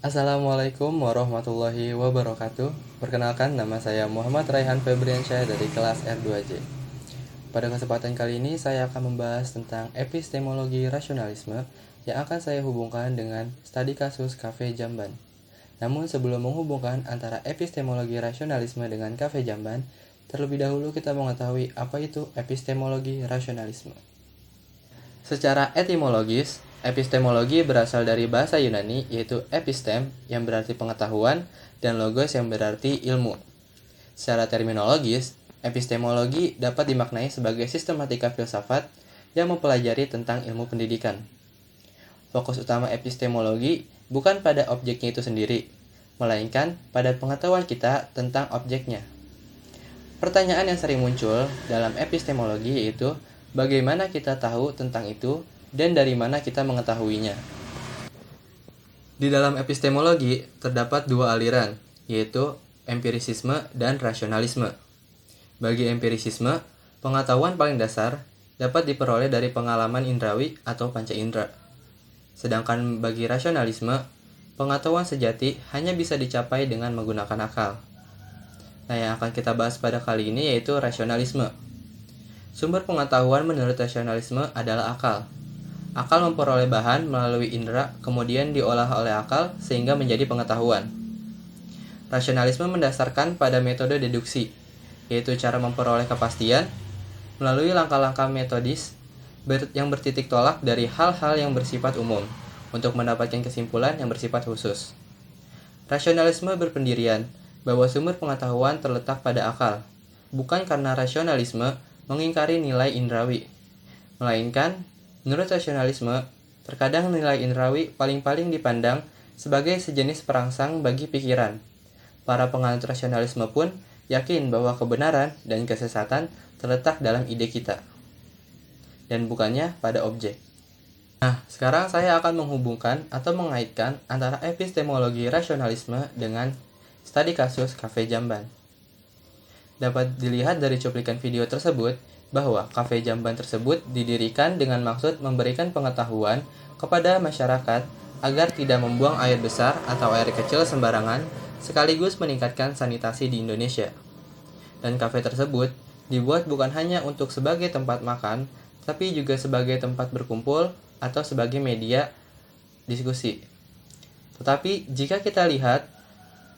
Assalamualaikum warahmatullahi wabarakatuh. Perkenalkan, nama saya Muhammad Raihan Febriansyah dari kelas R2J. Pada kesempatan kali ini saya akan membahas tentang epistemologi rasionalisme yang akan saya hubungkan dengan studi kasus Cafe Jamban. Namun sebelum menghubungkan antara epistemologi rasionalisme dengan Cafe Jamban, terlebih dahulu kita mengetahui apa itu epistemologi rasionalisme. Secara etimologis, epistemologi berasal dari bahasa Yunani yaitu epistem yang berarti pengetahuan dan logos yang berarti ilmu. Secara terminologis, epistemologi dapat dimaknai sebagai sistematika filsafat yang mempelajari tentang ilmu pendidikan. Fokus utama epistemologi bukan pada objeknya itu sendiri, melainkan pada pengetahuan kita tentang objeknya. Pertanyaan yang sering muncul dalam epistemologi yaitu bagaimana kita tahu tentang itu dan dari mana kita mengetahuinya. Di dalam epistemologi terdapat dua aliran, yaitu empirisisme dan rasionalisme. Bagi empirisisme, pengetahuan paling dasar dapat diperoleh dari pengalaman indrawi atau panca indera. Sedangkan bagi rasionalisme, pengetahuan sejati hanya bisa dicapai dengan menggunakan akal. Nah, yang akan kita bahas pada kali ini yaitu rasionalisme. Sumber pengetahuan menurut rasionalisme adalah akal. Akal memperoleh bahan melalui indera, kemudian diolah oleh akal sehingga menjadi pengetahuan. Rasionalisme mendasarkan pada metode deduksi, yaitu cara memperoleh kepastian melalui langkah-langkah metodis yang bertitik tolak dari hal-hal yang bersifat umum untuk mendapatkan kesimpulan yang bersifat khusus. Rasionalisme berpendirian bahwa sumber pengetahuan terletak pada akal, bukan karena rasionalisme mengingkari nilai indrawi, melainkan menurut rasionalisme, terkadang nilai indrawi paling-paling dipandang sebagai sejenis perangsang bagi pikiran. Para penganut rasionalisme pun yakin bahwa kebenaran dan kesesatan terletak dalam ide kita, dan bukannya pada objek. Nah, sekarang saya akan menghubungkan atau mengaitkan antara epistemologi rasionalisme dengan studi kasus Cafe Jamban. Dapat dilihat dari cuplikan video tersebut bahwa Cafe Jamban tersebut didirikan dengan maksud memberikan pengetahuan kepada masyarakat agar tidak membuang air besar atau air kecil sembarangan, sekaligus meningkatkan sanitasi di Indonesia. Dan kafe tersebut dibuat bukan hanya untuk sebagai tempat makan, tapi juga sebagai tempat berkumpul atau sebagai media diskusi. Tetapi jika kita lihat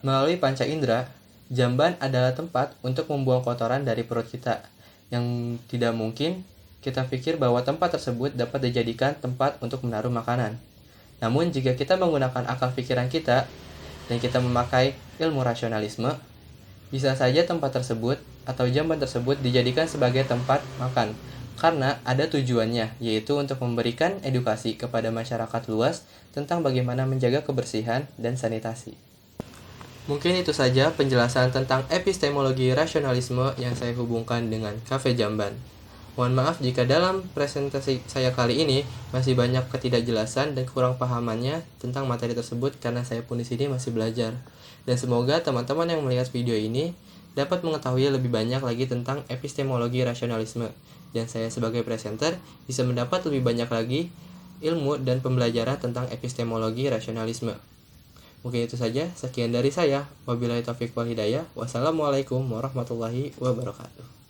melalui panca indera, jamban adalah tempat untuk membuang kotoran dari perut kita, yang tidak mungkin kita pikir bahwa tempat tersebut dapat dijadikan tempat untuk menaruh makanan. Namun jika kita menggunakan akal pikiran kita dan kita memakai ilmu rasionalisme, bisa saja tempat tersebut atau jamban tersebut dijadikan sebagai tempat makan, karena ada tujuannya, yaitu untuk memberikan edukasi kepada masyarakat luas tentang bagaimana menjaga kebersihan dan sanitasi. Mungkin itu saja penjelasan tentang epistemologi rasionalisme yang saya hubungkan dengan Cafe Jamban. Mohon maaf jika dalam presentasi saya kali ini masih banyak ketidakjelasan dan kurang pahamannya tentang materi tersebut karena saya pun di sini masih belajar. Dan semoga teman-teman yang melihat video ini dapat mengetahui lebih banyak lagi tentang epistemologi rasionalisme. Dan saya sebagai presenter bisa mendapat lebih banyak lagi ilmu dan pembelajaran tentang epistemologi rasionalisme. Mungkin itu saja, sekian dari saya. Wabillahi taufiq wal hidayah. Wassalamualaikum warahmatullahi wabarakatuh.